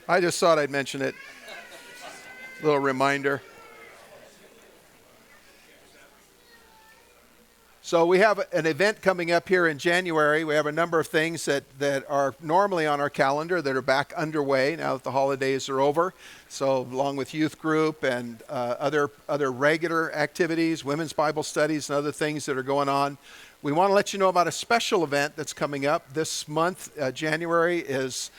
I just thought I'd mention it. Little reminder. So we have an event coming up here in January. We have a number of things that are normally on our calendar that are back underway now that the holidays are over. So along with youth group and other regular activities, women's Bible studies and other things that are going on, we want to let you know about a special event that's coming up this month. January is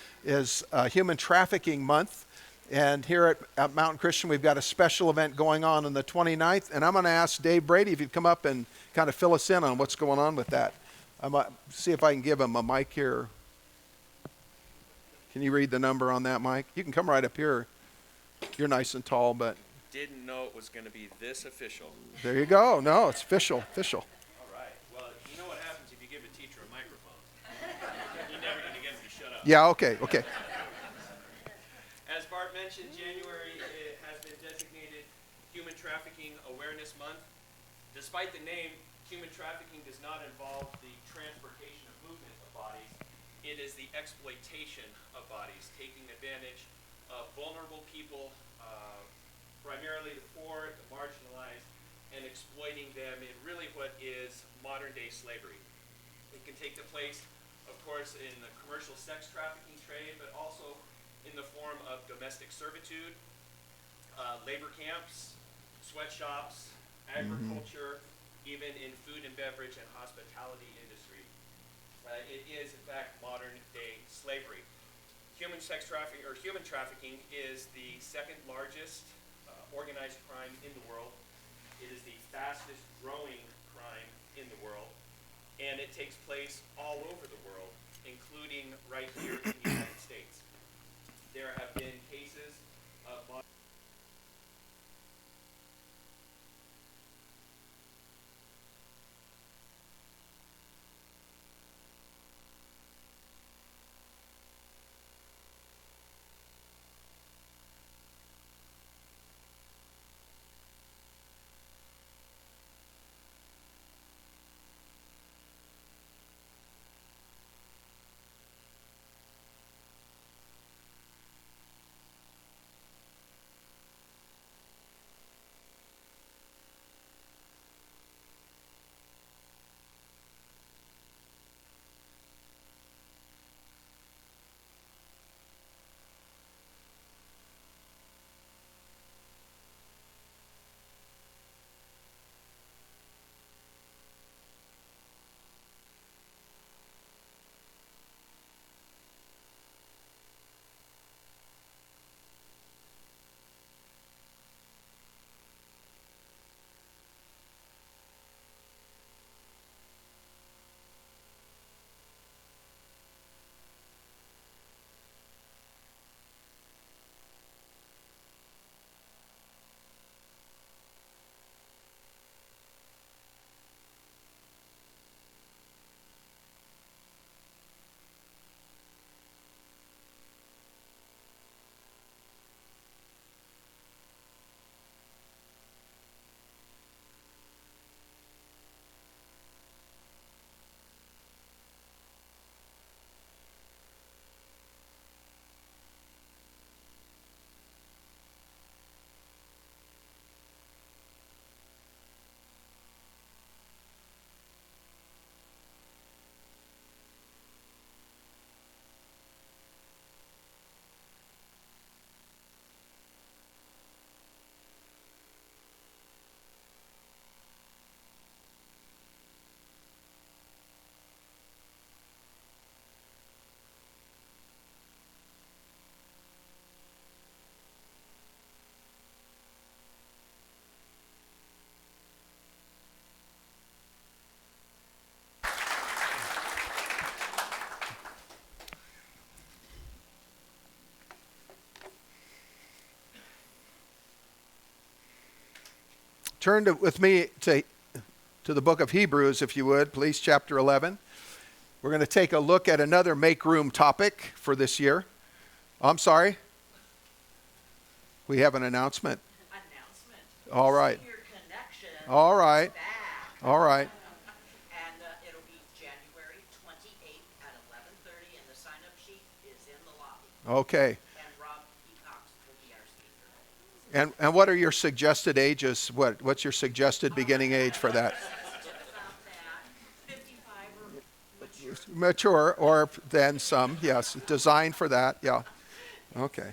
Human Trafficking Month. And here at Mountain Christian, we've got a special event going on the 29th. And I'm going to ask Dave Brady if you'd come up and kind of fill us in on what's going on with that. I might see if I can give him a mic here. Can you read the number on that mic? You can come right up here. You're nice and tall, but... Didn't know it was going to be this official. There you go. No, it's official. All right. Well, you know what happens if you give a teacher a microphone. You're never going to get him to shut up. Yeah, okay. As Bart mentioned, January has been designated Human Trafficking Awareness Month. Despite the name, human trafficking does not involve the transportation of movement of bodies. It is the exploitation of bodies, taking advantage of vulnerable people, primarily the poor, the marginalized, and exploiting them in really what is modern-day slavery. It can take place, of course, in the commercial sex trafficking trade, but also in the form of domestic servitude, labor camps, sweatshops, agriculture, even in food and beverage and hospitality industry. It is, in fact, modern-day slavery. Human trafficking is the second largest organized crime in the world. It is the fastest growing crime in the world, and it takes place all over the world, including right here in the United States. There have been cases of With me to the book of Hebrews, if you would, please, chapter 11. We're going to take a look at another make room topic for this year. I'm sorry. We have an announcement. All right. Senior Connection All right. is back. All right. And it'll be January 28th at 11:30, and the sign-up sheet is in the lobby. Okay. And Rob And what are your suggested ages? What's your suggested beginning age for that? About that, 55 or mature. Mature, or then some, yes. Designed for that, yeah. Okay.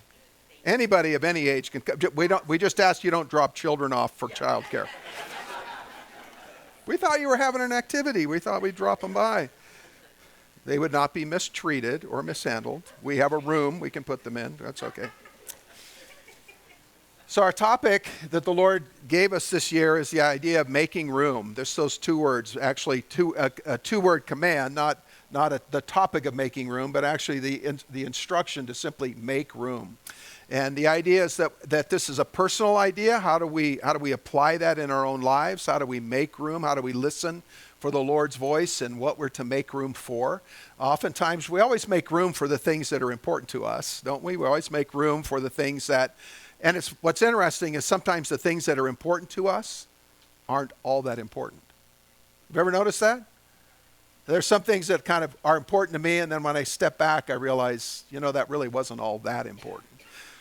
Anybody of any age can come. We just ask you don't drop children off for childcare. We thought you were having an activity. We thought we'd drop them by. They would not be mistreated or mishandled. We have a room we can put them in. That's okay. So our topic that the Lord gave us this year is the idea of making room. There's those two words, actually a two-word command, not the topic of making room, but actually the instruction to simply make room. And the idea is that this is a personal idea. How do we apply that in our own lives? How do we make room? How do we listen for the Lord's voice and what we're to make room for? Oftentimes, we always make room for the things that are important to us, don't we? We always make room for the things that, and what's interesting is sometimes the things that are important to us aren't all that important. Have you ever noticed that? There's some things that kind of are important to me, and then when I step back, I realize, that really wasn't all that important.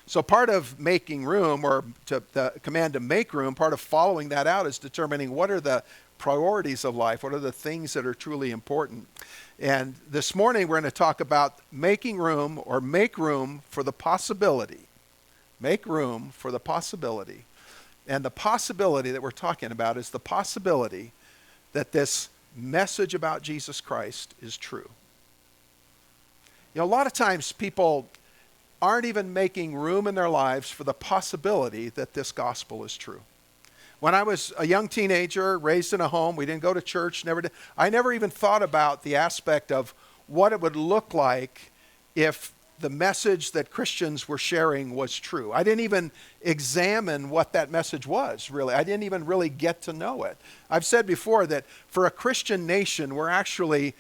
So part of making room, or the command to make room, part of following that out is determining what are the priorities of life, what are the things that are truly important. And this morning we're going to talk about making room, or make room for the possibility. Make room for the possibility. And the possibility that we're talking about is the possibility that this message about Jesus Christ is true. A lot of times people aren't even making room in their lives for the possibility that this gospel is true. When I was a young teenager, raised in a home, we didn't go to church, I never even thought about the aspect of what it would look like if the message that Christians were sharing was true. I didn't even examine what that message was, really. I didn't even really get to know it. I've said before that for a Christian nation, we're actually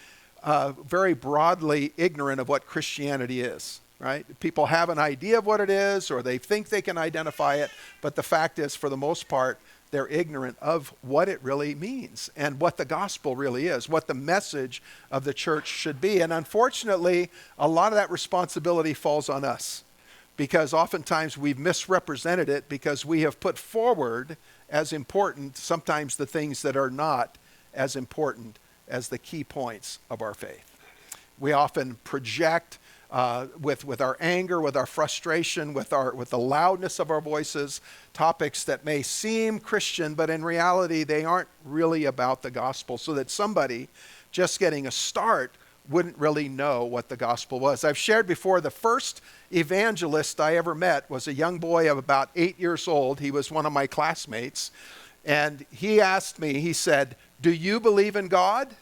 very broadly ignorant of what Christianity is. Right? People have an idea of what it is, or they think they can identify it, but the fact is, for the most part, they're ignorant of what it really means and what the gospel really is, what the message of the church should be. And unfortunately, a lot of that responsibility falls on us, because oftentimes we've misrepresented it because we have put forward as important sometimes the things that are not as important as the key points of our faith. We often project with our anger, with our frustration, with the loudness of our voices, topics that may seem Christian, but in reality they aren't really about the gospel, so that somebody just getting a start wouldn't really know what the gospel was. I've shared before, the first evangelist I ever met was a young boy of about 8 years old. He was one of my classmates, and he asked me, he said, "Do you believe in God?"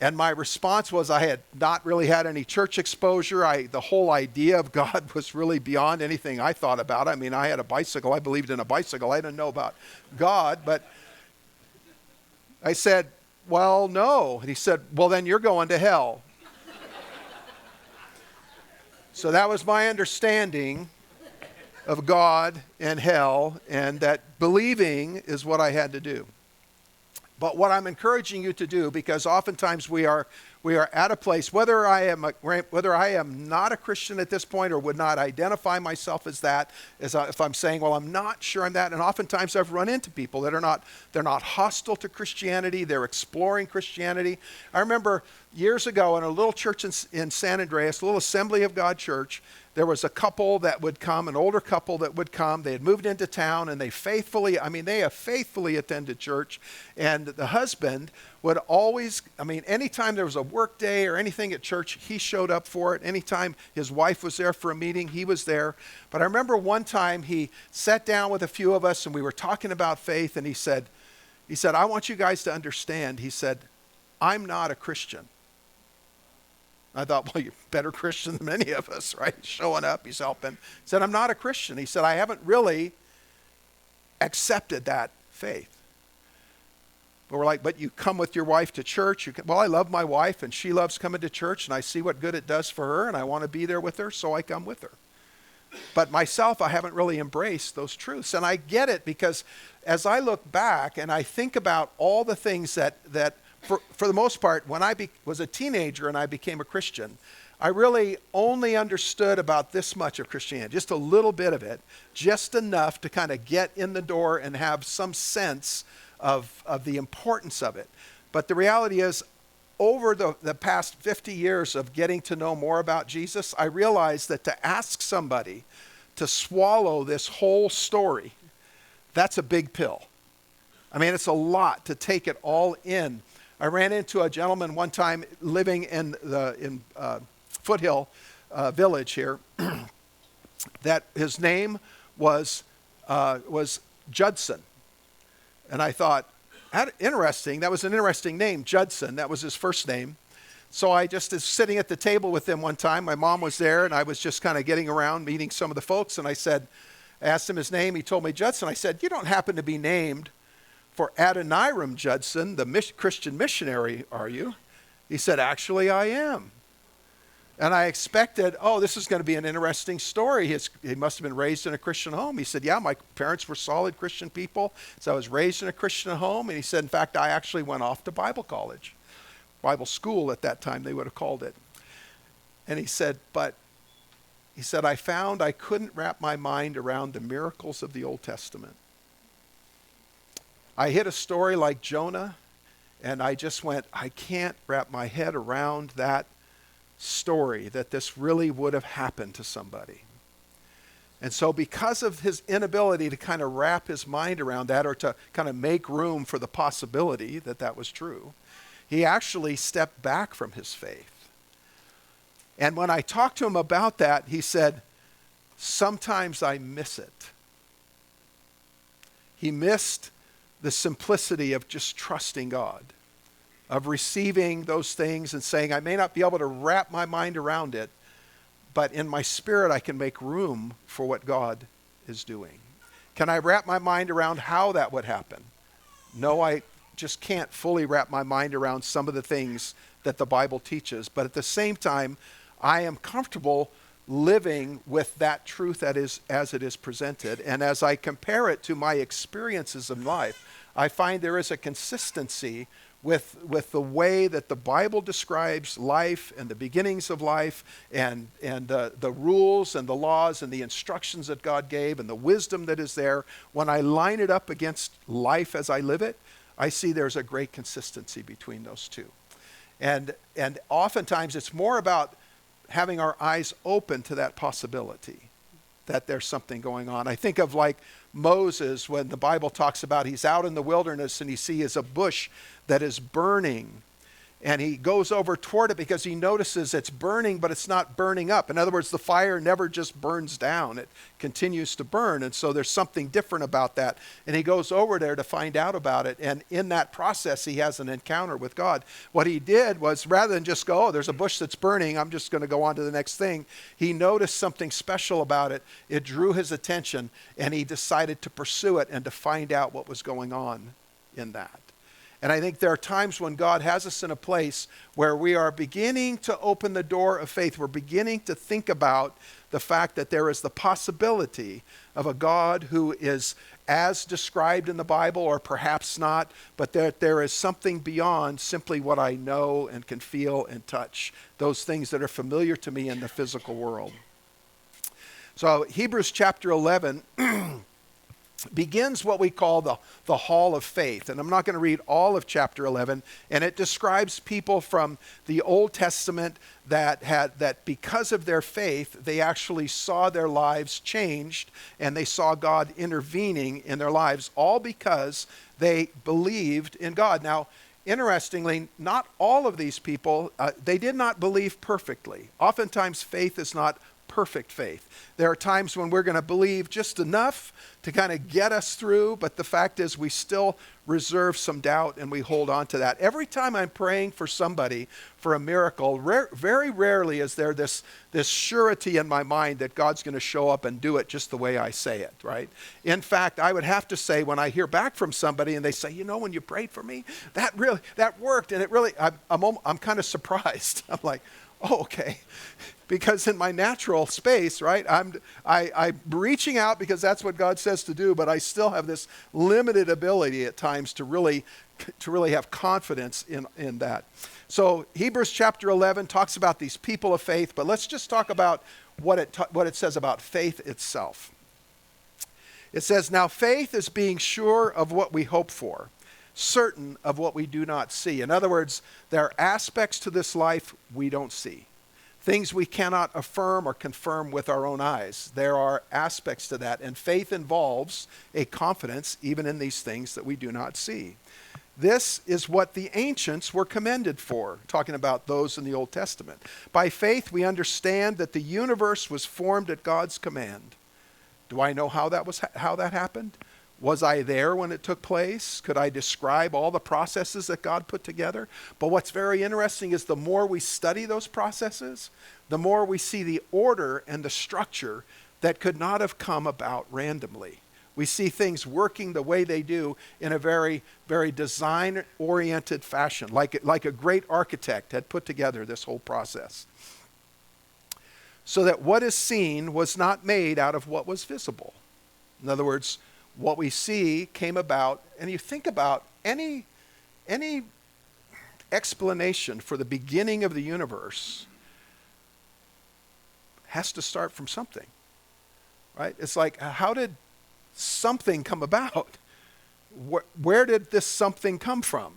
And my response was, I had not really had any church exposure. The whole idea of God was really beyond anything I thought about. I mean, I had a bicycle. I believed in a bicycle. I didn't know about God. But I said, "Well, no." And he said, "Well, then you're going to hell." So that was my understanding of God and hell, and that believing is what I had to do. But what I'm encouraging you to do, because oftentimes we are at a place, whether I am not a Christian at this point or would not identify myself as that, if I'm saying, well, I'm not sure I'm that, and oftentimes I've run into people that they're not hostile to Christianity, they're exploring Christianity. I remember years ago in a little church in San Andreas, a little Assembly of God church, there was a couple that would come, an older couple that would come. They had moved into town, and they have faithfully attended church. And the husband would always, anytime there was a work day or anything at church, he showed up for it. Anytime his wife was there for a meeting, he was there. But I remember one time he sat down with a few of us, and we were talking about faith, and he said, "I want you guys to understand," he said, "I'm not a Christian." I thought, well, you're a better Christian than many of us, right? He's showing up, he's helping. He said, "I'm not a Christian." He said, "I haven't really accepted that faith." But we're like, "But you come with your wife to church." Well, I love my wife, and she loves coming to church, and I see what good it does for her, and I want to be there with her, so I come with her. But myself, I haven't really embraced those truths. And I get it, because as I look back and I think about all the things that for the most part, when I was a teenager and I became a Christian, I really only understood about this much of Christianity, just a little bit of it, just enough to kind of get in the door and have some sense of the importance of it. But the reality is, over the past 50 years of getting to know more about Jesus, I realized that to ask somebody to swallow this whole story, that's a big pill. I mean, it's a lot to take it all in. I ran into a gentleman one time living in Foothill Village here, that his name was Judson. And I thought, interesting, that was an interesting name, Judson. That was his first name. So I just was sitting at the table with him one time. My mom was there, and I was just kind of getting around, meeting some of the folks. And I asked him his name. He told me Judson. I said, you don't happen to be named for Adoniram Judson, the Christian missionary, are you? He said, actually, I am. And I expected, this is going to be an interesting story. He must have been raised in a Christian home. He said, yeah, my parents were solid Christian people, so I was raised in a Christian home. And he said, in fact, I actually went off to Bible college, Bible school at that time, they would have called it. And he said, I found I couldn't wrap my mind around the miracles of the Old Testament. I hit a story like Jonah, and I just went, I can't wrap my head around that story, that this really would have happened to somebody. And so because of his inability to kind of wrap his mind around that, or to kind of make room for the possibility that that was true, he actually stepped back from his faith. And when I talked to him about that, he said, sometimes I miss it. He missed the simplicity of just trusting God, of receiving those things and saying, I may not be able to wrap my mind around it, but in my spirit I can make room for what God is doing. Can I wrap my mind around how that would happen? No, I just can't fully wrap my mind around some of the things that the Bible teaches. But at the same time, I am comfortable living with that truth that is as it is presented. And as I compare it to my experiences in life, I find there is a consistency with the way that the Bible describes life and the beginnings of life, and the rules and the laws and the instructions that God gave and the wisdom that is there. When I line it up against life as I live it, I see there's a great consistency between those two. And oftentimes it's more about having our eyes open to that possibility that there's something going on. I think of like Moses, when the Bible talks about he's out in the wilderness and he sees a bush that is burning, and he goes over toward it because he notices it's burning, but it's not burning up. In other words, the fire never just burns down. It continues to burn. And so there's something different about that. And he goes over there to find out about it. And in that process, he has an encounter with God. What he did was, rather than just go, there's a bush that's burning, I'm just going to go on to the next thing, he noticed something special about it. It drew his attention, and he decided to pursue it and to find out what was going on in that. And I think there are times when God has us in a place where we are beginning to open the door of faith. We're beginning to think about the fact that there is the possibility of a God who is as described in the Bible, or perhaps not, but that there is something beyond simply what I know and can feel and touch, those things that are familiar to me in the physical world. So Hebrews chapter 11 begins what we call the hall of faith. And I'm not going to read all of chapter 11. And it describes people from the Old Testament that because of their faith, they actually saw their lives changed, and they saw God intervening in their lives, all because they believed in God. Now, interestingly, not all of these people, they did not believe perfectly. Oftentimes, faith is not perfect faith. There are times when we're going to believe just enough to kind of get us through, but the fact is we still reserve some doubt and we hold on to that. Every time I'm praying for somebody for a miracle, very rarely is there this surety in my mind that God's going to show up and do it just the way I say it, right? In fact, I would have to say, when I hear back from somebody and they say, when you prayed for me, that worked, and it really, I'm kind of surprised. I'm like, Oh, okay. Because in my natural space, right, I'm reaching out because that's what God says to do, but I still have this limited ability at times to really have confidence in that. So Hebrews chapter 11 talks about these people of faith, but let's just talk about what it says about faith itself. It says, now faith is being sure of what we hope for, certain of what we do not see. In other words, there are aspects to this life we don't see. Things we cannot affirm or confirm with our own eyes. There are aspects to that, and faith involves a confidence even in these things that we do not see. This is what the ancients were commended for, talking about those in the Old Testament. By faith, we understand that the universe was formed at God's command. Do I know how that happened? Was I there when it took place? Could I describe all the processes that God put together? But what's very interesting is the more we study those processes, the more we see the order and the structure that could not have come about randomly. We see things working the way they do in a very, very design-oriented fashion, like a great architect had put together this whole process. So that what is seen was not made out of what was visible. In other words, what we see came about, and you think about any explanation for the beginning of the universe has to start from something, right? It's like, how did something come about? Where did this something come from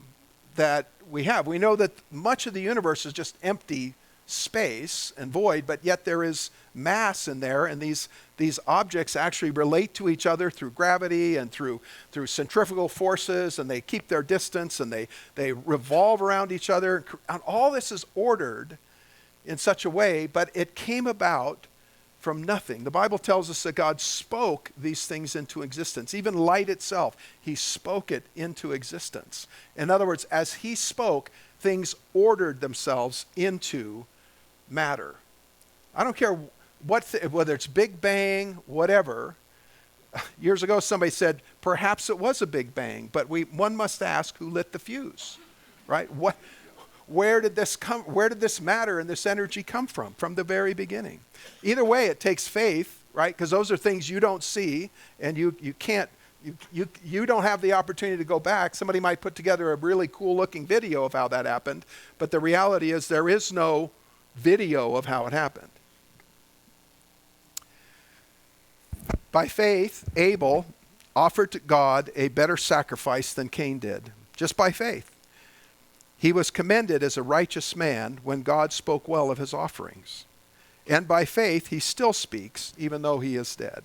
that we have? We know that much of the universe is just empty space and void, but yet there is mass in there, and these objects actually relate to each other through gravity and through centrifugal forces, and they keep their distance, and they revolve around each other. And all this is ordered in such a way, but it came about from nothing. The Bible tells us that God spoke these things into existence. Even light itself, he spoke it into existence. In other words, as he spoke, things ordered themselves into matter. I don't care whether it's Big Bang, whatever. Years ago, somebody said, perhaps it was a Big Bang, but one must ask, who lit the fuse, right? Where did this matter and this energy come from the very beginning? Either way, it takes faith, right? Because those are things you don't see, and you don't have the opportunity to go back. Somebody might put together a really cool looking video of how that happened, but the reality is there is no video of how it happened. By faith, Abel offered to God a better sacrifice than Cain did, just by faith. He was commended as a righteous man when God spoke well of his offerings. And by faith, he still speaks, even though he is dead.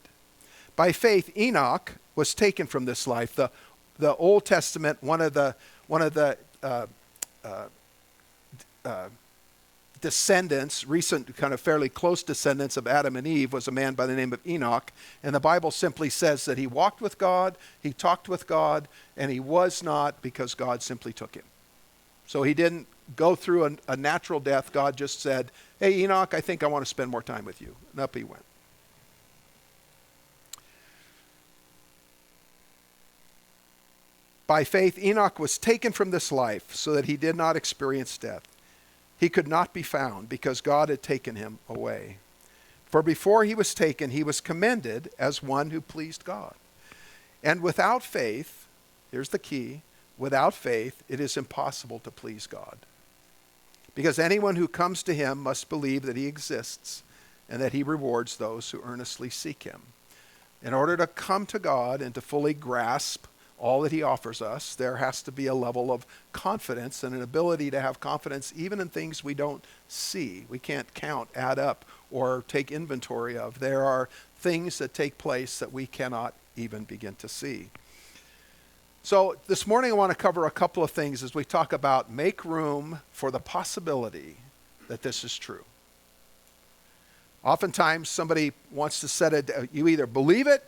By faith, Enoch was taken from this life. The Old Testament, one of the descendants, recent kind of fairly close descendants of Adam and Eve, was a man by the name of Enoch. And the Bible simply says that he walked with God, he talked with God, and he was not because God simply took him. So he didn't go through a natural death. God just said, hey, Enoch, I think I want to spend more time with you. And up he went. By faith, Enoch was taken from this life so that he did not experience death. He could not be found because God had taken him away. For before he was taken, he was commended as one who pleased God. And without faith, here's the key, without faith, it is impossible to please God. Because anyone who comes to him must believe that he exists and that he rewards those who earnestly seek him. In order to come to God and to fully grasp all that he offers us, there has to be a level of confidence and an ability to have confidence even in things we don't see. We can't count, add up, or take inventory of. There are things that take place that we cannot even begin to see. So this morning I want to cover a couple of things as we talk about make room for the possibility that this is true. Oftentimes somebody wants to set it, you either believe it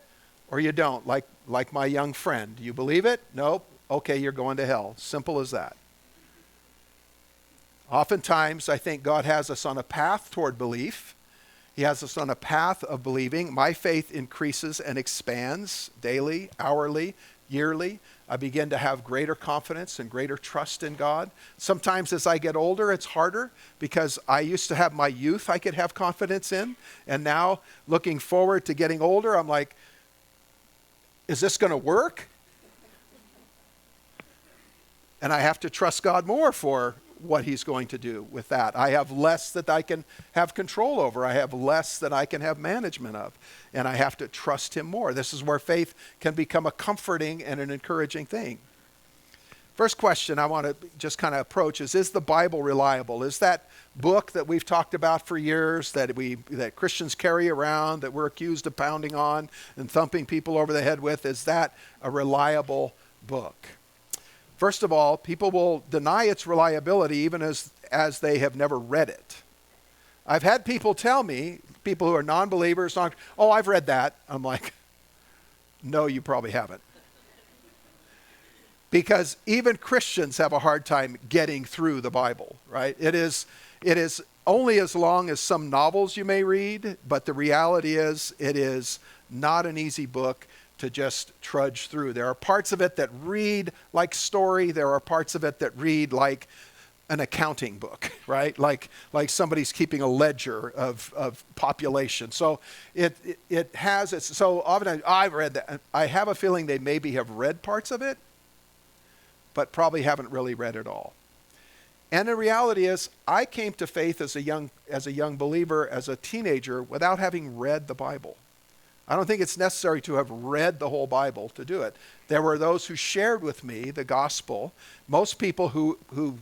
or you don't, like my young friend. Do you believe it? Nope. Okay, you're going to hell. Simple as that. Oftentimes I think God has us on a path toward belief. He has us on a path of believing. My faith increases and expands daily, hourly, yearly. I begin to have greater confidence and greater trust in God. Sometimes as I get older, it's harder because I used to have my youth I could have confidence in. And now looking forward to getting older, I'm like, is this going to work? And I have to trust God more for what he's going to do with that. I have less that I can have control over. I have less that I can have management of. And I have to trust him more. This is where faith can become a comforting and an encouraging thing. First question I want to just kind of approach is the Bible reliable? Is that book that we've talked about for years, that Christians carry around, that we're accused of pounding on and thumping people over the head with, is that a reliable book? First of all, people will deny its reliability even as they have never read it. I've had people tell me, people who are non-believers, oh, I've read that. I'm like, no, you probably haven't. Because even Christians have a hard time getting through the Bible, right? It is only as long as some novels you may read, but the reality is it is not an easy book to just trudge through. There are parts of it that read like story. There are parts of it that read like an accounting book, right? Like somebody's keeping a ledger of population. So it has its, so often I've read that. I have a feeling they maybe have read parts of it, but probably haven't really read it all. And the reality is I came to faith as a young believer, as a teenager, without having read the Bible. I don't think it's necessary to have read the whole Bible to do it. There were those who shared with me the gospel. Most people who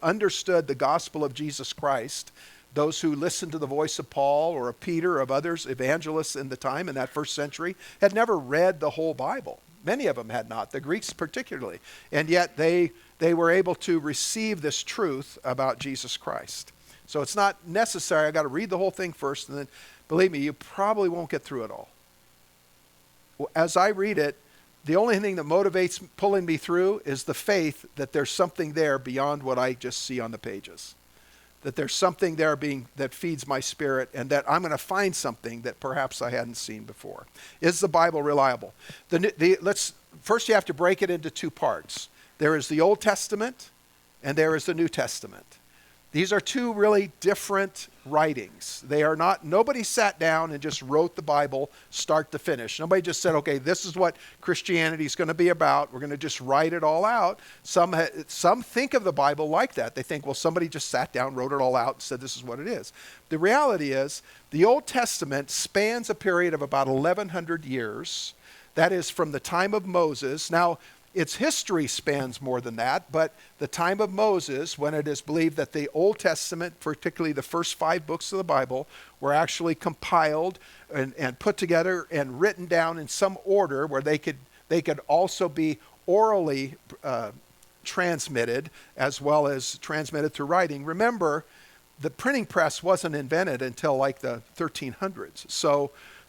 understood the gospel of Jesus Christ, those who listened to the voice of Paul or of Peter, of others, evangelists in the time, in that first century, had never read the whole Bible. Many of them had not, the Greeks particularly. And yet they were able to receive this truth about Jesus Christ. So it's not necessary. I got to read the whole thing first, and then, believe me, you probably won't get through it all. As I read it, the only thing that motivates pulling me through is the faith that there's something there beyond what I just see on the pages. That there's something there that feeds my spirit, and that I'm going to find something that perhaps I hadn't seen before. Is the Bible reliable? First you have to break it into two parts. There is the Old Testament and there is the New Testament. These are two really different writings. They are not, nobody sat down and just wrote the Bible start to finish. Nobody just said, okay, this is what Christianity is going to be about. We're going to just write it all out. Some think of the Bible like that. They think, well, somebody just sat down, wrote it all out, and said this is what it is. The reality is the Old Testament spans a period of about 1,100 years. That is from the time of Moses. Now, its history spans more than that, but the time of Moses, when it is believed that the Old Testament, particularly the first 5 books of the Bible, were actually compiled and put together and written down in some order where they could also be orally transmitted as well as transmitted through writing. Remember, the printing press wasn't invented until like the 1300s.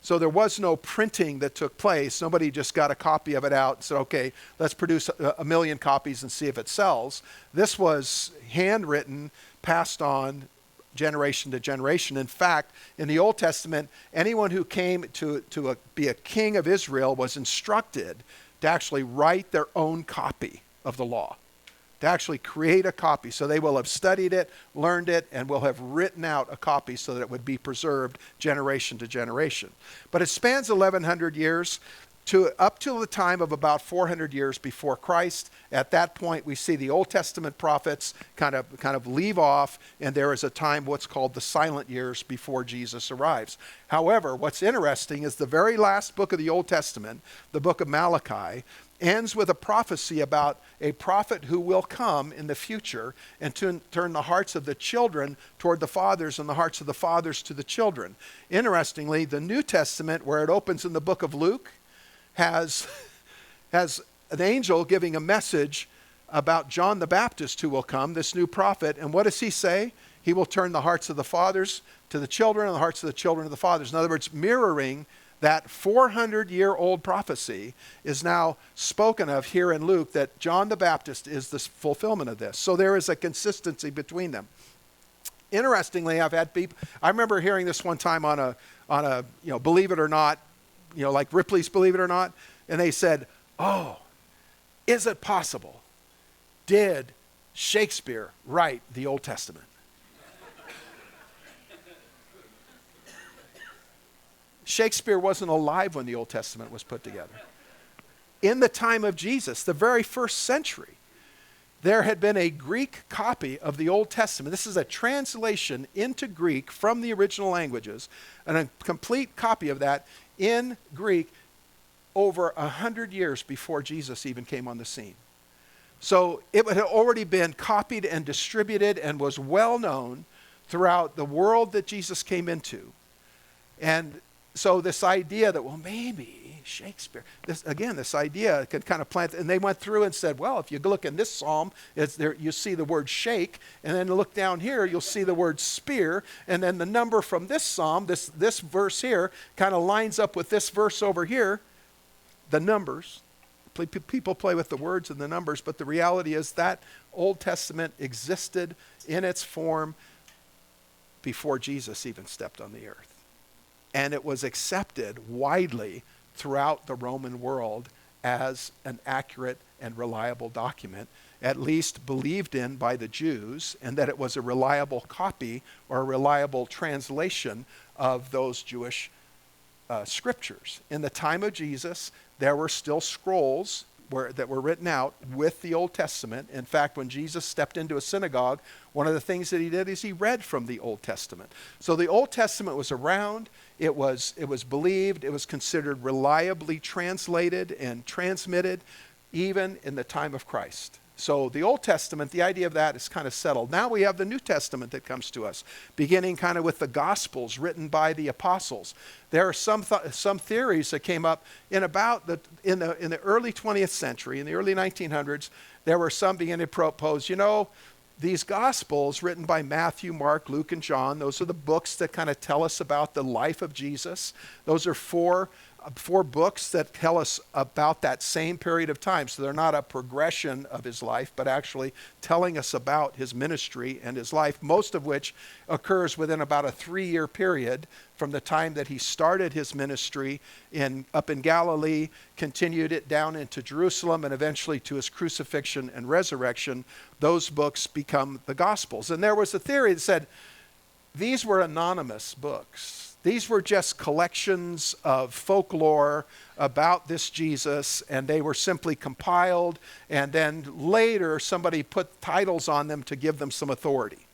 So there was no printing that took place. Nobody just got a copy of it out and said, okay, let's produce a million copies and see if it sells. This was handwritten, passed on generation to generation. In fact, in the Old Testament, anyone who came to be a king of Israel was instructed to actually write their own copy of the law, to actually create a copy. So they will have studied it, learned it, and will have written out a copy so that it would be preserved generation to generation. But it spans 1,100 years up to the time of about 400 years before Christ. At that point, we see the Old Testament prophets kind of leave off, and there is a time, what's called the silent years, before Jesus arrives. However, what's interesting is the very last book of the Old Testament, the book of Malachi, ends with a prophecy about a prophet who will come in the future and turn the hearts of the children toward the fathers and the hearts of the fathers to the children. Interestingly, the New Testament, where it opens in the book of Luke, has an angel giving a message about John the Baptist who will come, this new prophet. And what does he say? He will turn the hearts of the fathers to the children and the hearts of the children to the fathers. In other words, mirroring that 400-year-old prophecy is now spoken of here in Luke, that John the Baptist is the fulfillment of this. So there is a consistency between them. Interestingly, I've had people, I remember hearing this one time on a Believe It or Not, like Ripley's Believe It or Not, and they said, oh, Is it possible? Did Shakespeare write the Old Testament? Shakespeare wasn't alive when the Old Testament was put together. In the time of Jesus, the very first century, there had been a Greek copy of the Old Testament. This is a translation into Greek from the original languages, and a complete copy of that in Greek over 100 years before Jesus even came on the scene. So it had already been copied and distributed and was well known throughout the world that Jesus came into. And so this idea that, well, maybe Shakespeare, this idea could kind of plant, and they went through and said, well, if you look in this psalm, it's there, you see the word shake, and then look down here, you'll see the word spear, and then the number from this psalm, this verse here, kind of lines up with this verse over here, the numbers. People play with the words and the numbers, but the reality is that Old Testament existed in its form before Jesus even stepped on the earth. And it was accepted widely throughout the Roman world as an accurate and reliable document, at least believed in by the Jews, and that it was a reliable copy or a reliable translation of those Jewish scriptures. In the time of Jesus, there were still scrolls that were written out with the Old Testament. In fact, when Jesus stepped into a synagogue, one of the things that he did is he read from the Old Testament. So the Old Testament was around. It was believed. It was considered reliably translated and transmitted even in the time of Christ. So the Old Testament, the idea of that is kind of settled. Now we have the New Testament that comes to us, beginning kind of with the Gospels written by the apostles. There are some theories that came up in the early 20th century, in the early 1900s. There were some beginning to propose, these Gospels written by Matthew, Mark, Luke, and John, those are the books that kind of tell us about the life of Jesus. Those are four books that tell us about that same period of time. So they're not a progression of his life, but actually telling us about his ministry and his life, most of which occurs within about a 3-year period from the time that he started his ministry up in Galilee, continued it down into Jerusalem, and eventually to his crucifixion and resurrection. Those books become the Gospels. And there was a theory that said these were anonymous books. These were just collections of folklore about this Jesus, and they were simply compiled, and then later somebody put titles on them to give them some authority.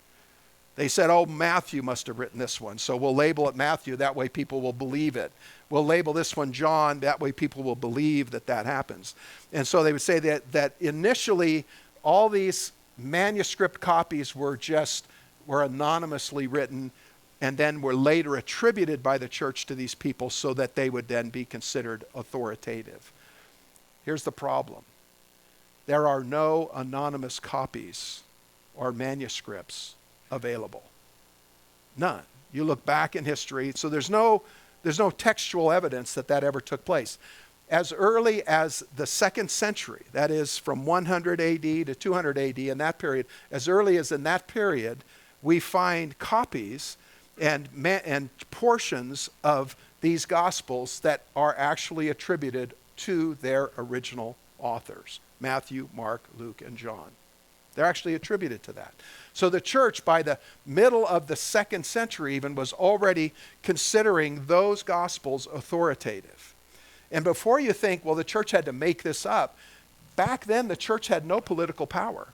They said, oh, Matthew must have written this one, so we'll label it Matthew, that way people will believe it. We'll label this one John, that way people will believe that happens. And so they would say that initially all these manuscript copies were anonymously written, and then were later attributed by the church to these people so that they would then be considered authoritative. Here's the problem. There are no anonymous copies or manuscripts available. None. You look back in history, so there's no textual evidence that ever took place. As early as the 2nd century, that is from 100 AD to 200 AD, in that period, as early as in that period, we find copies and portions of these Gospels that are actually attributed to their original authors, Matthew, Mark, Luke, and John. They're actually attributed to that. So the church, by the middle of the 2nd century even, was already considering those Gospels authoritative. And before you think, well, the church had to make this up, back then the church had no political power.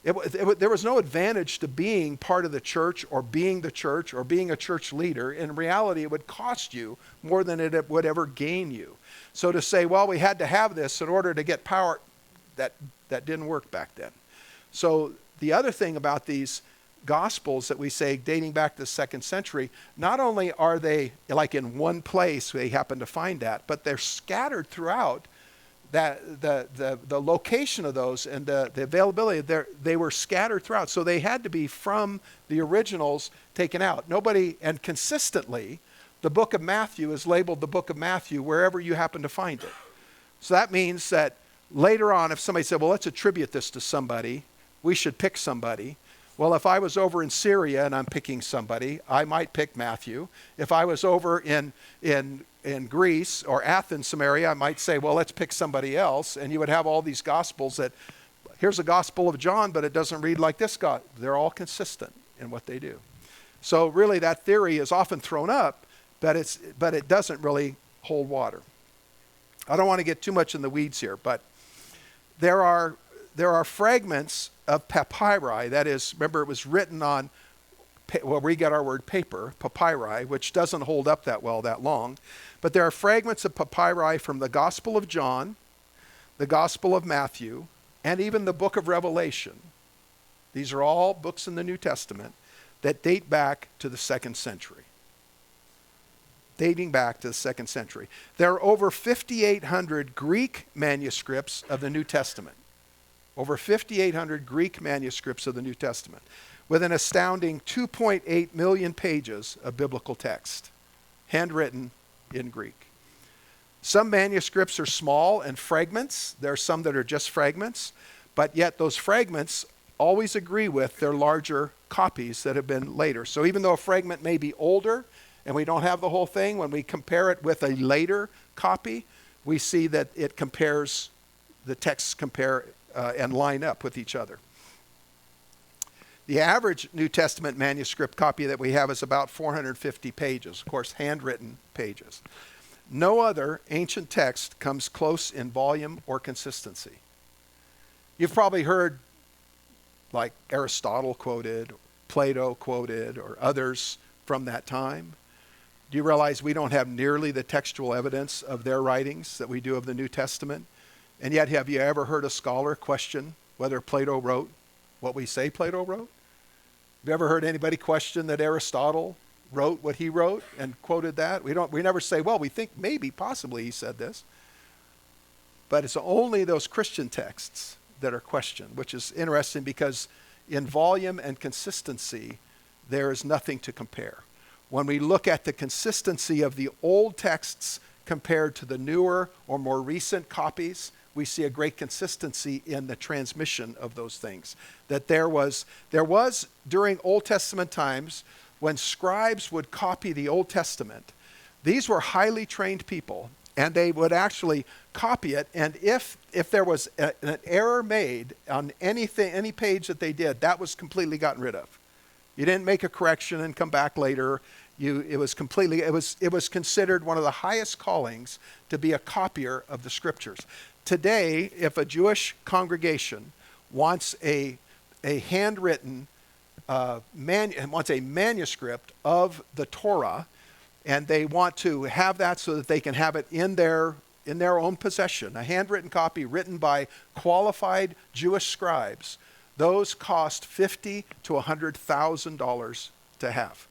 There was no advantage to being part of the church or being a church leader. In reality, it would cost you more than it would ever gain you. So to say, well, we had to have this in order to get power, that didn't work back then. So the other thing about these Gospels that we say dating back to the 2nd century, not only are they like in one place we happen to find that, but they're scattered throughout. That the location of those and the availability, they were scattered throughout. So they had to be from the originals taken out. And consistently, the book of Matthew is labeled the book of Matthew wherever you happen to find it. So that means that later on, if somebody said, well, let's attribute this to somebody, we should pick somebody. Well, if I was over in Syria and I'm picking somebody, I might pick Matthew. If I was over in in Greece or Athens, Samaria, might say, well, let's pick somebody else. And you would have all these gospels that, here's a gospel of John, but it doesn't read like this God. They're all consistent in what they do. So really that theory is often thrown up, but it doesn't really hold water. I don't want to get too much in the weeds here, but there are fragments of papyri. That is, remember it was written on, well, we get our word paper, papyri, which doesn't hold up that well that long. But there are fragments of papyri from the Gospel of John, the Gospel of Matthew, and even the book of Revelation. These are all books in the New Testament that date back to the 2nd century. Dating back to the 2nd century. There are over 5,800 Greek manuscripts of the New Testament. Over 5,800 Greek manuscripts of the New Testament, with an astounding 2.8 million pages of biblical text, handwritten in Greek. Some manuscripts are small and fragments. There are some that are just fragments, but yet those fragments always agree with their larger copies that have been later. So even though a fragment may be older and we don't have the whole thing, when we compare it with a later copy, we see that it compares, the texts compare and line up with each other. The average New Testament manuscript copy that we have is about 450 pages, of course, handwritten pages. No other ancient text comes close in volume or consistency. You've probably heard like Aristotle quoted, Plato quoted, or others from that time. Do you realize we don't have nearly the textual evidence of their writings that we do of the New Testament? And yet, have you ever heard a scholar question whether Plato wrote what we say Plato wrote? Have you ever heard anybody question that Aristotle wrote what he wrote and quoted that? We never say, well, we think maybe, possibly he said this. But it's only those Christian texts that are questioned, which is interesting because in volume and consistency, there is nothing to compare. When we look at the consistency of the old texts compared to the newer or more recent copies, we see a great consistency in the transmission of those things. That there was during Old Testament times when scribes would copy the Old Testament, these were highly trained people, and they would actually copy it, and if there was an error made on any page that they did, that was completely gotten rid of. You didn't make a correction and come back later. It was considered one of the highest callings to be a copier of the scriptures. Today, if a Jewish congregation wants a handwritten wants a manuscript of the Torah, and they want to have that so that they can have it in their own possession, a handwritten copy written by qualified Jewish scribes, those cost $50,000 to $100,000 to have.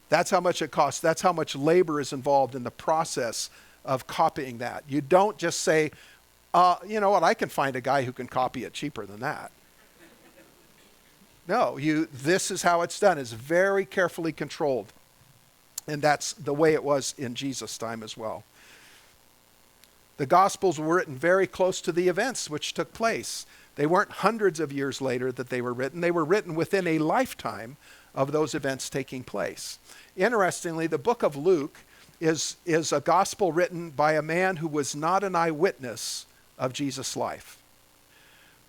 That's how much it costs. That's how much labor is involved in the process of copying that. You don't just say, you know what, I can find a guy who can copy it cheaper than that. No, this is how it's done. It's very carefully controlled. And that's the way it was in Jesus' time as well. The Gospels were written very close to the events which took place. They weren't hundreds of years later that they were written. They were written within a lifetime of those events taking place. Interestingly, the book of Luke is a gospel written by a man who was not an eyewitness of Jesus' life.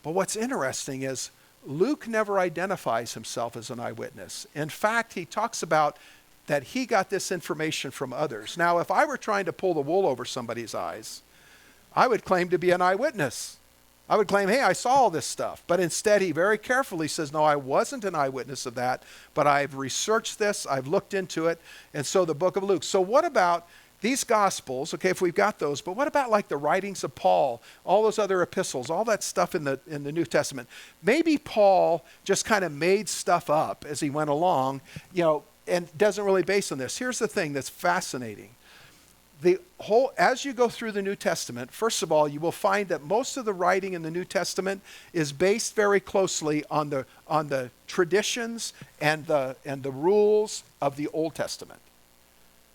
But what's interesting is Luke never identifies himself as an eyewitness. In fact, he talks about that he got this information from others. Now, if I were trying to pull the wool over somebody's eyes, I would claim to be an eyewitness. I would claim, hey, I saw all this stuff. But instead, he very carefully says, no, I wasn't an eyewitness of that, but I've researched this, I've looked into it, and so the book of Luke. So what about these Gospels, okay, if we've got those, but what about like the writings of Paul, all those other epistles, all that stuff in the New Testament? Maybe Paul just kind of made stuff up as he went along, and doesn't really base on this. Here's the thing that's fascinating. As you go through the New Testament, first of all, you will find that most of the writing in the New Testament is based very closely on the traditions and the rules of the Old Testament.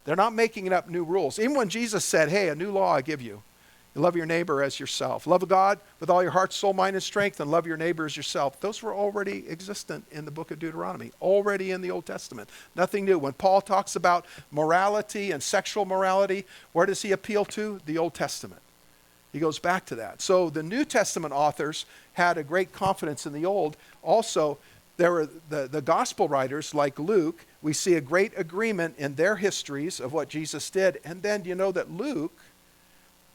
They're not making up new rules. Even when Jesus said, hey, a new law I give you, Love your neighbor as yourself. Love God with all your heart, soul, mind, and strength, and love your neighbor as yourself. Those were already existent in the book of Deuteronomy, already in the Old Testament. Nothing new. When Paul talks about morality and sexual morality, where does he appeal to? The Old Testament. He goes back to that. So the New Testament authors had a great confidence in the Old. Also, there were the gospel writers like Luke. We see a great agreement in their histories of what Jesus did. And then you know that Luke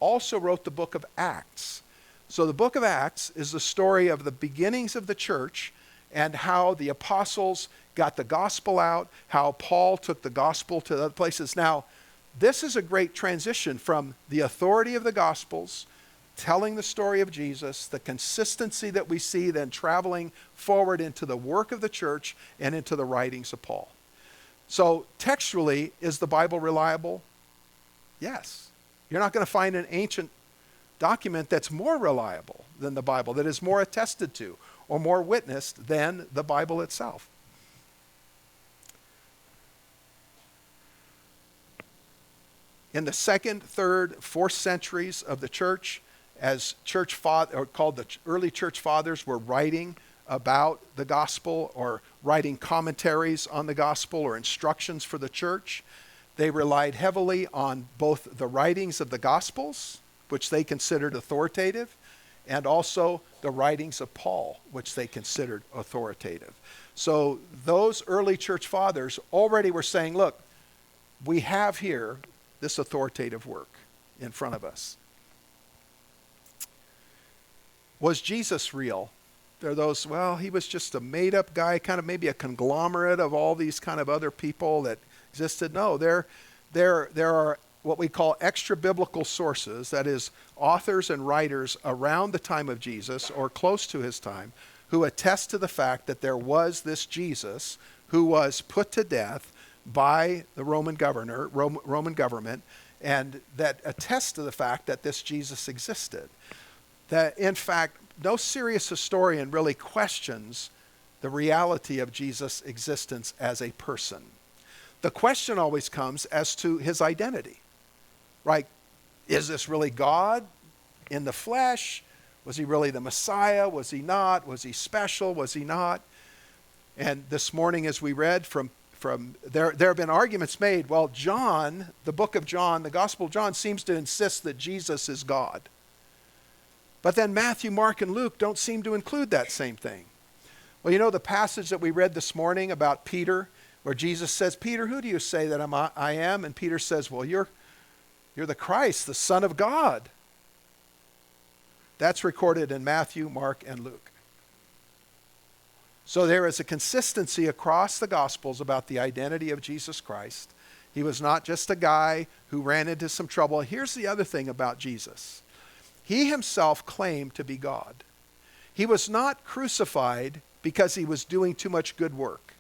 also wrote the book of Acts. So the book of Acts is the story of the beginnings of the church and how the apostles got the gospel out, how Paul took the gospel to other places. Now, this is a great transition from the authority of the gospels, telling the story of Jesus, the consistency that we see then traveling forward into the work of the church and into the writings of Paul. So textually, is the Bible reliable? Yes. You're not going to find an ancient document that's more reliable than the Bible, that is more attested to or more witnessed than the Bible itself. In the second, third, fourth centuries of the church, as called the early church fathers were writing about the gospel or writing commentaries on the gospel or instructions for the church, they relied heavily on both the writings of the gospels, which they considered authoritative, and also the writings of Paul, which they considered authoritative. So those early church fathers already were saying, look, we have here this authoritative work in front of us. Was Jesus real? There are those, well, he was just a made-up guy, kind of maybe a conglomerate of all these kind of other people that existed. No, there are what we call extra-biblical sources, that is, authors and writers around the time of Jesus or close to his time, who attest to the fact that there was this Jesus who was put to death by the Roman government, and that attests to the fact that this Jesus existed. That, in fact, no serious historian really questions the reality of Jesus' existence as a person. The question always comes as to his identity, right? Is this really God in the flesh? Was he really the Messiah? Was he not? Was he special? Was he not? And this morning, as we read from there have been arguments made. Well, John, the book of John, the Gospel of John, seems to insist that Jesus is God. But then Matthew, Mark, and Luke don't seem to include that same thing. Well, you know the passage that we read this morning about Peter, where Jesus says, Peter, who do you say that I am? And Peter says, well, you're the Christ, the Son of God. That's recorded in Matthew, Mark, and Luke. So there is a consistency across the Gospels about the identity of Jesus Christ. He was not just a guy who ran into some trouble. Here's the other thing about Jesus. He himself claimed to be God. He was not crucified because he was doing too much good work.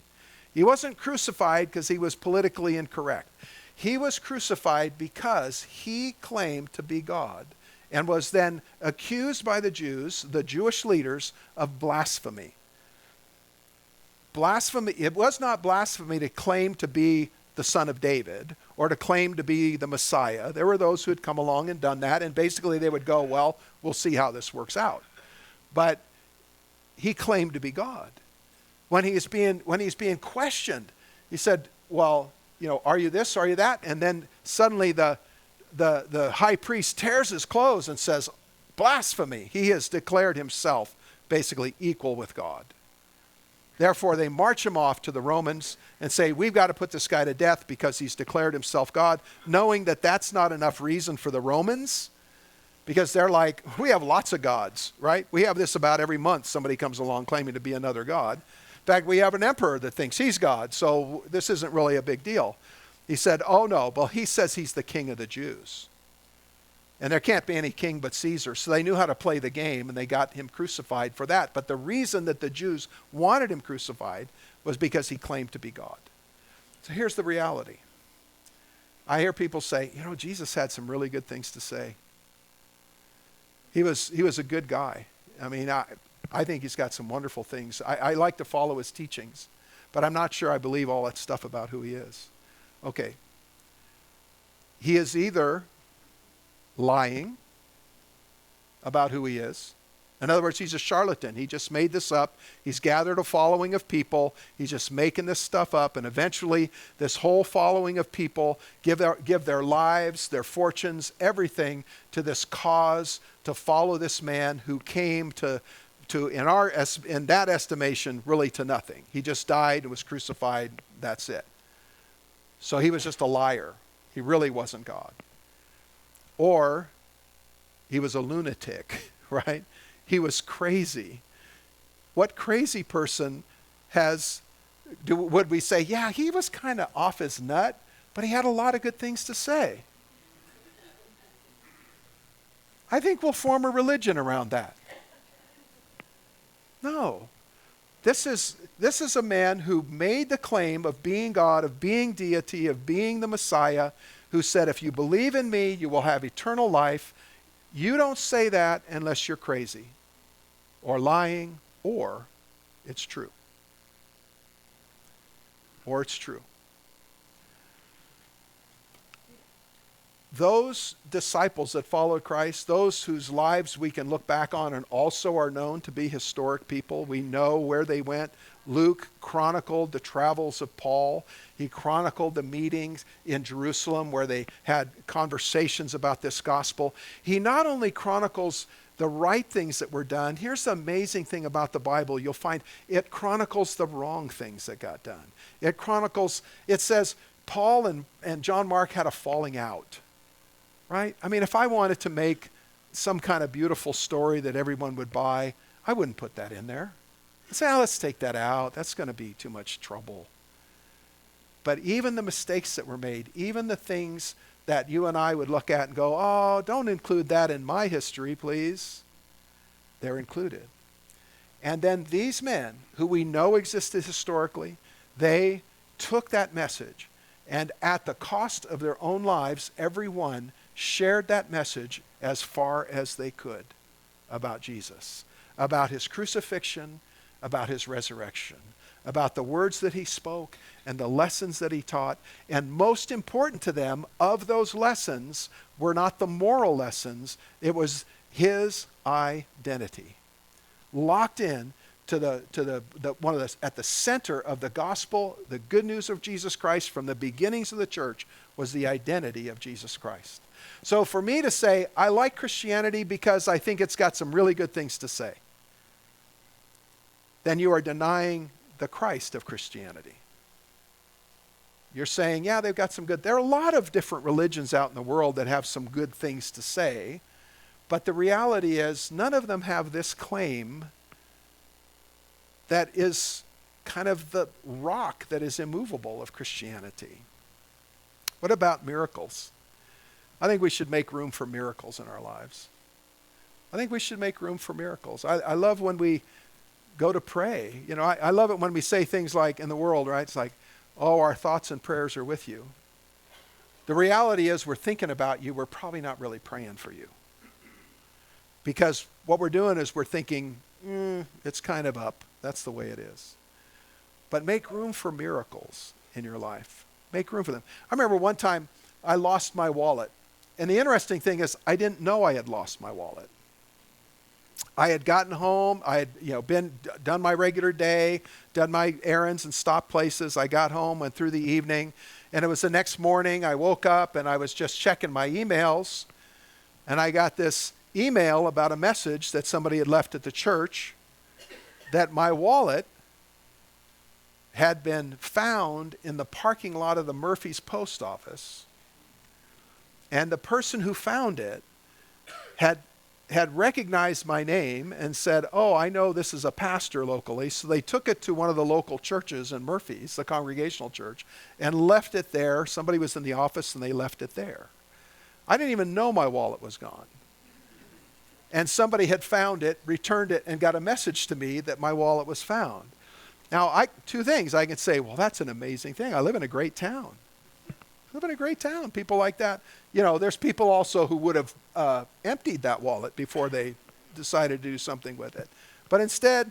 He wasn't crucified because he was politically incorrect. He was crucified because he claimed to be God and was then accused by the Jews, the Jewish leaders, of blasphemy. Blasphemy, it was not blasphemy to claim to be the son of David or to claim to be the Messiah. There were those who had come along and done that, and basically they would go, well, we'll see how this works out. But he claimed to be God. When he's being questioned, he said, well, are you this, are you that? And then suddenly the high priest tears his clothes and says, blasphemy. He has declared himself basically equal with God. Therefore, they march him off to the Romans and say, we've got to put this guy to death because he's declared himself God, knowing that that's not enough reason for the Romans, because they're like, we have lots of gods, right? We have this about every month. Somebody comes along claiming to be another god. In fact, we have an emperor that thinks he's God, so this isn't really a big deal. He said, oh no, well, he says he's the king of the Jews. And there can't be any king but Caesar. So they knew how to play the game, and they got him crucified for that. But the reason that the Jews wanted him crucified was because he claimed to be God. So here's the reality. I hear people say, Jesus had some really good things to say. He was a good guy. I mean, I think he's got some wonderful things. I like to follow his teachings, but I'm not sure I believe all that stuff about who he is. Okay. He is either lying about who he is. In other words, he's a charlatan. He just made this up. He's gathered a following of people. He's just making this stuff up. And eventually, this whole following of people give their lives, their fortunes, everything to this cause to follow this man who came to in that estimation, really to nothing. He just died and was crucified. That's it. So he was just a liar. He really wasn't God. Or he was a lunatic, right? He was crazy. What crazy person would we say, yeah, he was kind of off his nut, but he had a lot of good things to say? I think we'll form a religion around that. No. This is a man who made the claim of being God, of being deity, of being the Messiah, who said, if you believe in me, you will have eternal life. You don't say that unless you're crazy or lying, or it's true. Or it's true. Those disciples that followed Christ, those whose lives we can look back on and also are known to be historic people, we know where they went. Luke chronicled the travels of Paul. He chronicled the meetings in Jerusalem where they had conversations about this gospel. He not only chronicles the right things that were done. Here's the amazing thing about the Bible. You'll find it chronicles the wrong things that got done. It says Paul and John Mark had a falling out. Right? I mean, if I wanted to make some kind of beautiful story that everyone would buy, I wouldn't put that in there. I'd say, let's take that out. That's going to be too much trouble. But even the mistakes that were made, even the things that you and I would look at and go, oh, don't include that in my history, please. They're included. And then these men, who we know existed historically, they took that message, and at the cost of their own lives, every one shared that message as far as they could about Jesus, about his crucifixion, about his resurrection, about the words that he spoke and the lessons that he taught. And most important to them of those lessons were not the moral lessons, it was his identity. Locked in to at the center of the gospel, the good news of Jesus Christ from the beginnings of the church was the identity of Jesus Christ. So for me to say, I like Christianity because I think it's got some really good things to say, then you are denying the Christ of Christianity. You're saying, yeah, they've got some good. There are a lot of different religions out in the world that have some good things to say, but the reality is none of them have this claim that is kind of the rock that is immovable of Christianity. What about miracles? I think we should make room for miracles in our lives. I think we should make room for miracles. I love when we go to pray. You know, I love it when we say things like in the world, right? It's like, oh, our thoughts and prayers are with you. The reality is we're thinking about you. We're probably not really praying for you. Because what we're doing is we're thinking, it's kind of up. That's the way it is. But make room for miracles in your life. Make room for them. I remember one time I lost my wallet. And the interesting thing is I didn't know I had lost my wallet. I had gotten home. I had done my regular day, done my errands and stopped places. I got home, went through the evening. And it was the next morning. I woke up and I was just checking my emails. And I got this email about a message that somebody had left at the church that my wallet had been found in the parking lot of the Murphy's post office. And the person who found it had recognized my name and said, oh, I know this is a pastor locally. So they took it to one of the local churches in Murphy's, the Congregational Church, and left it there. Somebody was in the office and they left it there. I didn't even know my wallet was gone. And somebody had found it, returned it, and got a message to me that my wallet was found. Now, two things. I can say, well, that's an amazing thing. I live in a great town. People like that. You know, there's people also who would have emptied that wallet before they decided to do something with it. But instead,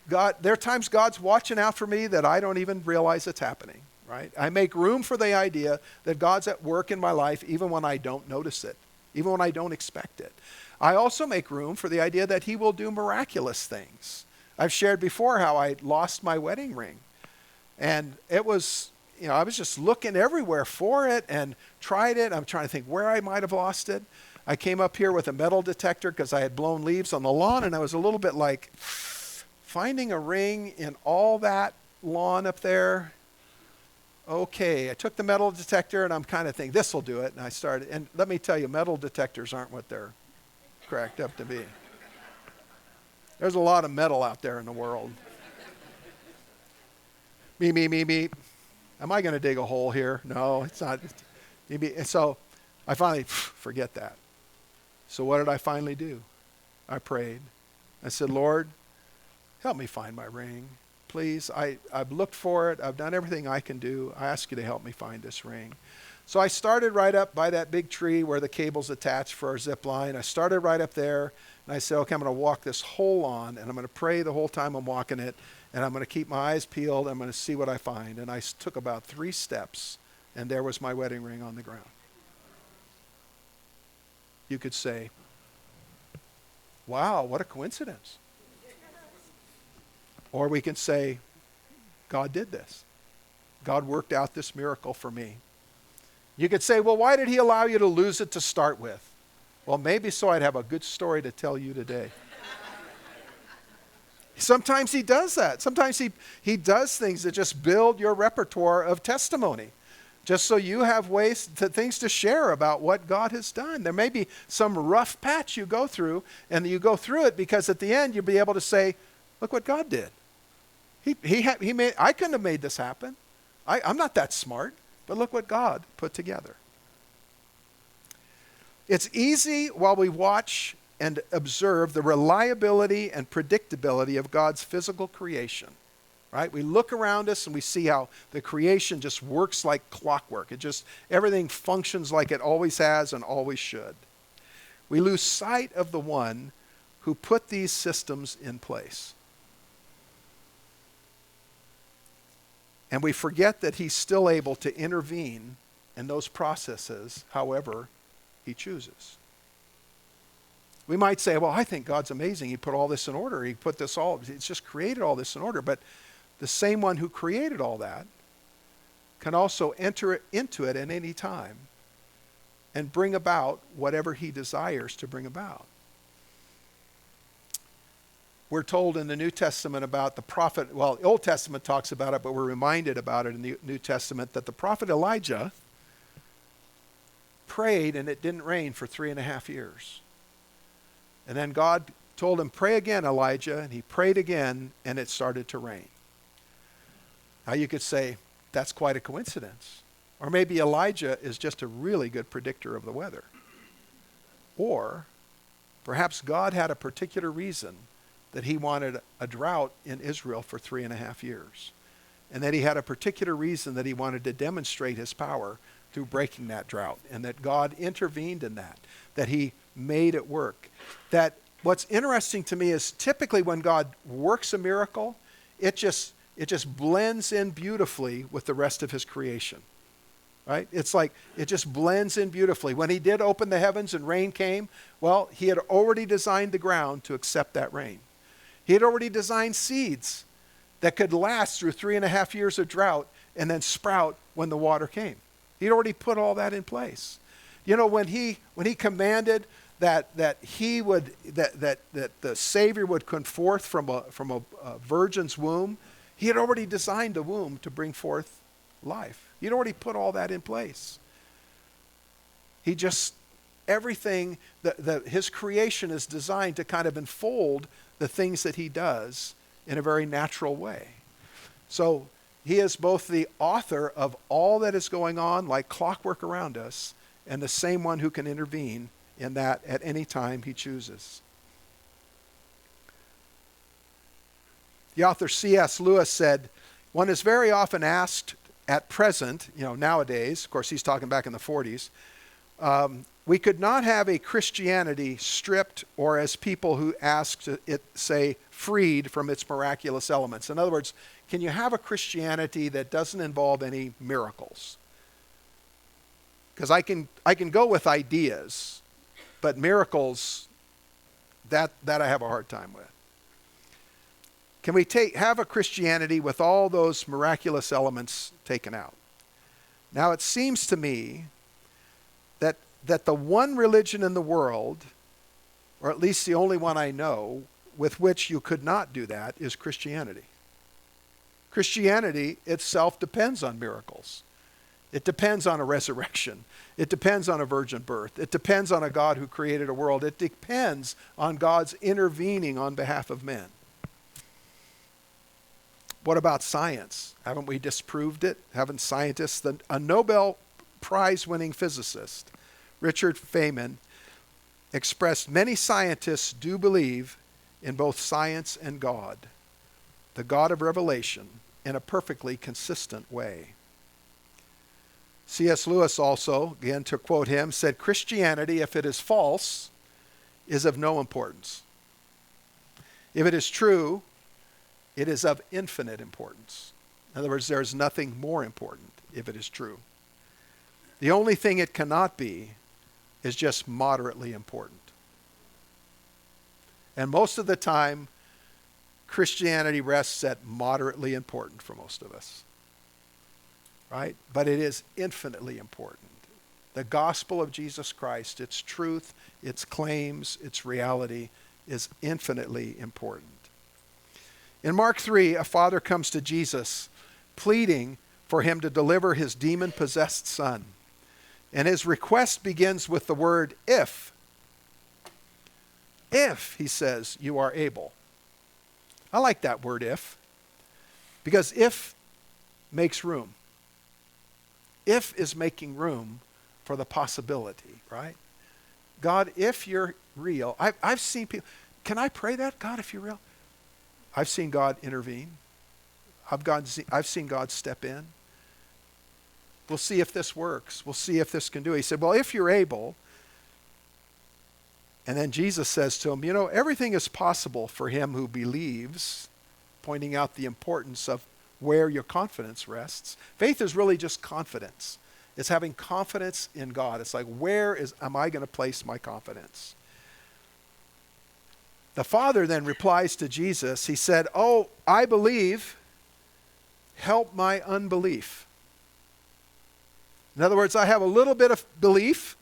there are times God's watching out for me that I don't even realize it's happening, right? I make room for the idea that God's at work in my life even when I don't notice it, even when I don't expect it. I also make room for the idea that he will do miraculous things. I've shared before how I lost my wedding ring. And it was, I was just looking everywhere for it and tried it. I'm trying to think where I might have lost it. I came up here with a metal detector because I had blown leaves on the lawn, and I was a little bit like, finding a ring in all that lawn up there. Okay, I took the metal detector, and I'm kind of thinking, this will do it. And I started, and let me tell you, metal detectors aren't what they're cracked up to be. There's a lot of metal out there in the world. Me. Am I going to dig a hole here? No, it's not. And so I finally, forget that. So what did I finally do? I prayed. I said, Lord, help me find my ring. Please, I've looked for it. I've done everything I can do. I ask you to help me find this ring. So I started right up by that big tree where the cable's attached for our zip line. I started right up there, and I said, okay, I'm going to walk this whole lawn, and I'm going to pray the whole time I'm walking it, and I'm going to keep my eyes peeled. I'm going to see what I find. And I took about 3 steps, and there was my wedding ring on the ground. You could say, wow, what a coincidence. Or we can say, God did this. God worked out this miracle for me. You could say, well, why did he allow you to lose it to start with? Well, maybe so I'd have a good story to tell you today. Sometimes he does that. Sometimes he does things that just build your repertoire of testimony, just so you have things to share about what God has done. There may be some rough patch you go through, and you go through it because at the end you'll be able to say, look what God did. I couldn't have made this happen. I'm not that smart, but look what God put together. It's easy while we watch and observe the reliability and predictability of God's physical creation, right? We look around us and we see how the creation just works like clockwork. Everything functions like it always has and always should. We lose sight of the one who put these systems in place. And we forget that he's still able to intervene in those processes however he chooses. We might say, well, I think God's amazing. He put all this in order. It's just created all this in order. But the same one who created all that can also enter into it at any time and bring about whatever he desires to bring about. We're told in the New Testament about the prophet, well, the Old Testament talks about it, but we're reminded about it in the New Testament that the prophet Elijah prayed and it didn't rain for 3.5 years. And then God told him, pray again, Elijah, and he prayed again and it started to rain. Now you could say, that's quite a coincidence. Or maybe Elijah is just a really good predictor of the weather. Or perhaps God had a particular reason that he wanted a drought in Israel for 3.5 years. And that he had a particular reason that he wanted to demonstrate his power through breaking that drought. And that God intervened in that. That he made it work. That what's interesting to me is typically when God works a miracle, it just blends in beautifully with the rest of his creation. Right? It's like it just blends in beautifully. When he did open the heavens and rain came, well, he had already designed the ground to accept that rain. He had already designed seeds that could last through 3.5 years of drought and then sprout when the water came. He'd already put all that in place. You know, when he commanded that the Savior would come forth from a virgin's womb, he had already designed the womb to bring forth life. He'd already put all that in place. Everything, his creation is designed to kind of enfold the things that he does in a very natural way. So he is both the author of all that is going on like clockwork around us and the same one who can intervene in that at any time he chooses. The author C.S. Lewis said, one is very often asked at present, nowadays, of course he's talking back in the 40s, we could not have a Christianity stripped or as people who ask it say freed from its miraculous elements. In other words, can you have a Christianity that doesn't involve any miracles? Because I can go with ideas, but miracles That I have a hard time with. Can we have a Christianity with all those miraculous elements taken out? Now it seems to me that the one religion in the world, or at least the only one I know, with which you could not do that is Christianity. Christianity itself depends on miracles. It depends on a resurrection. It depends on a virgin birth. It depends on a God who created a world. It depends on God's intervening on behalf of men. What about science? Haven't we disproved it? Haven't scientists, a Nobel Prize-winning physicist, Richard Feynman, expressed many scientists do believe in both science and God, the God of revelation, in a perfectly consistent way. C.S. Lewis also, again to quote him, said, Christianity, if it is false, is of no importance. If it is true, it is of infinite importance. In other words, there is nothing more important if it is true. The only thing it cannot be is just moderately important. And most of the time, Christianity rests at moderately important for most of us. Right? But it is infinitely important. The gospel of Jesus Christ, its truth, its claims, its reality is infinitely important. In Mark 3, a father comes to Jesus pleading for him to deliver his demon-possessed son. And his request begins with the word if. If, he says, you are able. I like that word if, because if makes room. If is making room for the possibility, right? God, if you're real. I've seen people, can I pray that? God, if you're real. I've seen God intervene. I've seen God step in. We'll see if this works. We'll see if this can do it. He said, well, if you're able. And then Jesus says to him, you know, everything is possible for him who believes, pointing out the importance of where your confidence rests. Faith is really just confidence. It's having confidence in God. It's like, am I going to place my confidence? The father then replies to Jesus. He said, oh, I believe. Help my unbelief. In other words, I have a little bit of belief,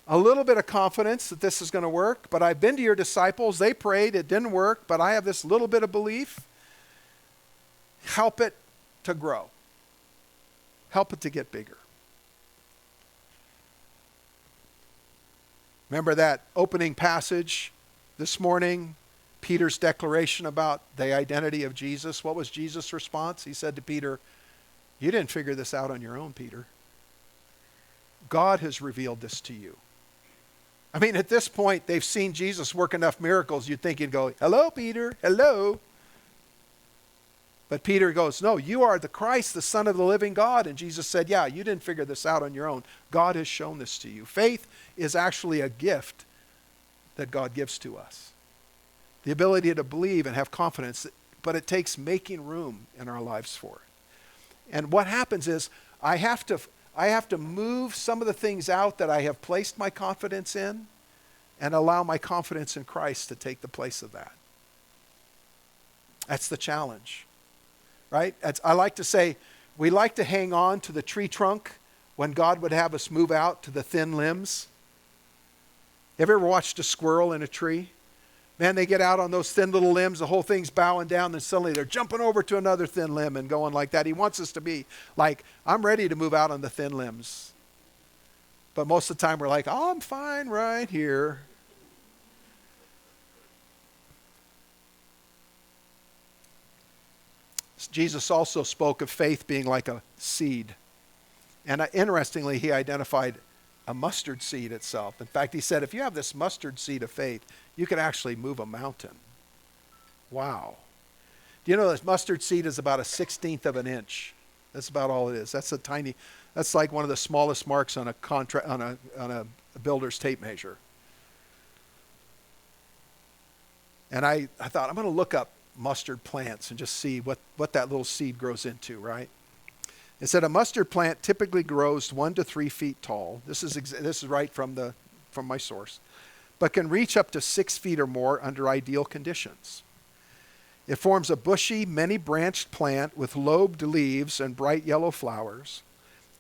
a little bit of confidence that this is going to work, but I've been to your disciples. They prayed. It didn't work, but I have this little bit of belief. Help it to grow. Help it to get bigger. Remember that opening passage this morning, Peter's declaration about the identity of Jesus? What was Jesus' response? He said to Peter, you didn't figure this out on your own, Peter. God has revealed this to you. I mean, at this point, they've seen Jesus work enough miracles, you'd think he'd go, hello, Peter, hello. But Peter goes, no, you are the Christ, the Son of the living God. And Jesus said, yeah, you didn't figure this out on your own. God has shown this to you. Faith is actually a gift that God gives to us. The ability to believe and have confidence, but it takes making room in our lives for it. And what happens is I have to move some of the things out that I have placed my confidence in and allow my confidence in Christ to take the place of that. That's the challenge. Right? I like to say, we like to hang on to the tree trunk when God would have us move out to the thin limbs. Have you ever watched a squirrel in a tree? Man, they get out on those thin little limbs, the whole thing's bowing down, then suddenly they're jumping over to another thin limb and going like that. He wants us to be like, I'm ready to move out on the thin limbs. But most of the time we're like, oh, I'm fine right here. Jesus also spoke of faith being like a seed. And interestingly, he identified a mustard seed itself. In fact, he said, if you have this mustard seed of faith, you can actually move a mountain. Wow. Do you know this mustard seed is about 1/16 of an inch? That's about all it is. That's like one of the smallest marks on a builder's tape measure. And I thought, I'm going to look up mustard plants and just see what that little seed grows into, right? It said a mustard plant typically grows 1 to 3 feet tall. This is right from my source. but can reach up to 6 feet or more under ideal conditions. It forms a bushy, many-branched plant with lobed leaves and bright yellow flowers.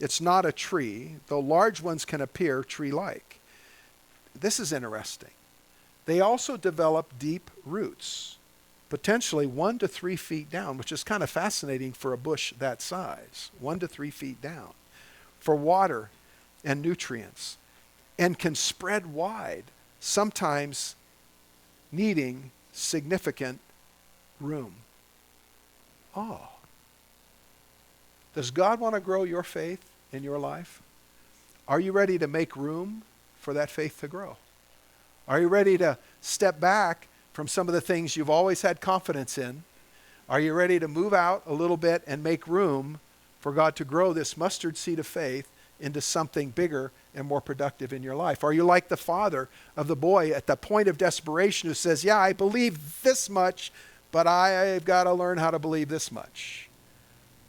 It's not a tree, though large ones can appear tree-like. This is interesting. They also develop deep roots, potentially 1 to 3 feet down, which is kind of fascinating for a bush that size, 1 to 3 feet down, for water and nutrients, and can spread wide, sometimes needing significant room. Oh. Does God want to grow your faith in your life? Are you ready to make room for that faith to grow? Are you ready to step back from some of the things you've always had confidence in? Are you ready to move out a little bit and make room for God to grow this mustard seed of faith into something bigger and more productive in your life? Are you like the father of the boy at the point of desperation who says, yeah, I believe this much, but I've got to learn how to believe this much?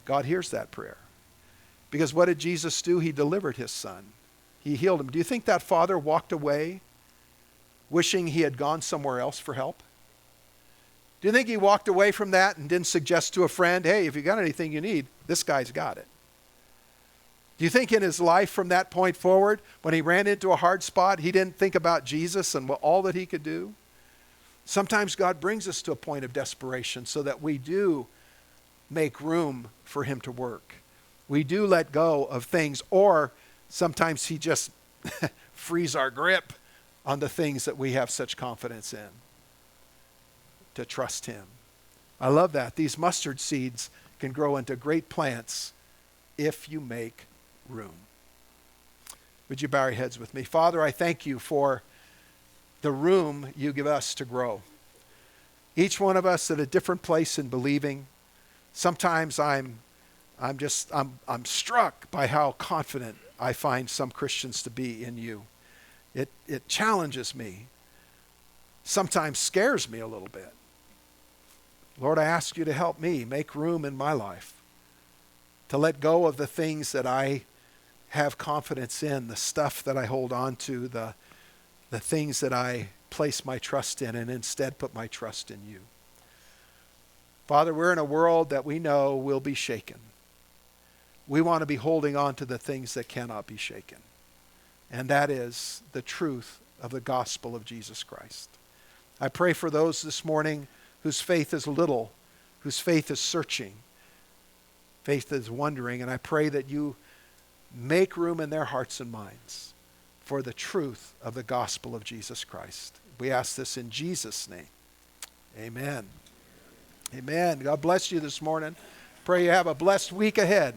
God hears that prayer. Because what did Jesus do? He delivered his son. He healed him. Do you think that father walked away wishing he had gone somewhere else for help? Do you think he walked away from that and didn't suggest to a friend, hey, if you got anything you need, this guy's got it? Do you think in his life from that point forward, when he ran into a hard spot, he didn't think about Jesus and all that he could do? Sometimes God brings us to a point of desperation so that we do make room for him to work. We do let go of things, or sometimes he just frees our grip on the things that we have such confidence in, to trust him. I love that. These mustard seeds can grow into great plants if you make room. Would you bow your heads with me? Father, I thank you for the room you give us to grow. Each one of us at a different place in believing. Sometimes I'm struck by how confident I find some Christians to be in you. It challenges me. Sometimes scares me a little bit. Lord, I ask you to help me make room in my life, to let go of the things that I have confidence in, the stuff that I hold on to, the things that I place my trust in, and instead put my trust in you. Father, we're in a world that we know will be shaken. We want to be holding on to the things that cannot be shaken. And that is the truth of the gospel of Jesus Christ. I pray for those this morning whose faith is little, whose faith is searching, faith is wondering, and I pray that you make room in their hearts and minds for the truth of the gospel of Jesus Christ. We ask this in Jesus' name. Amen. Amen. God bless you this morning. Pray you have a blessed week ahead.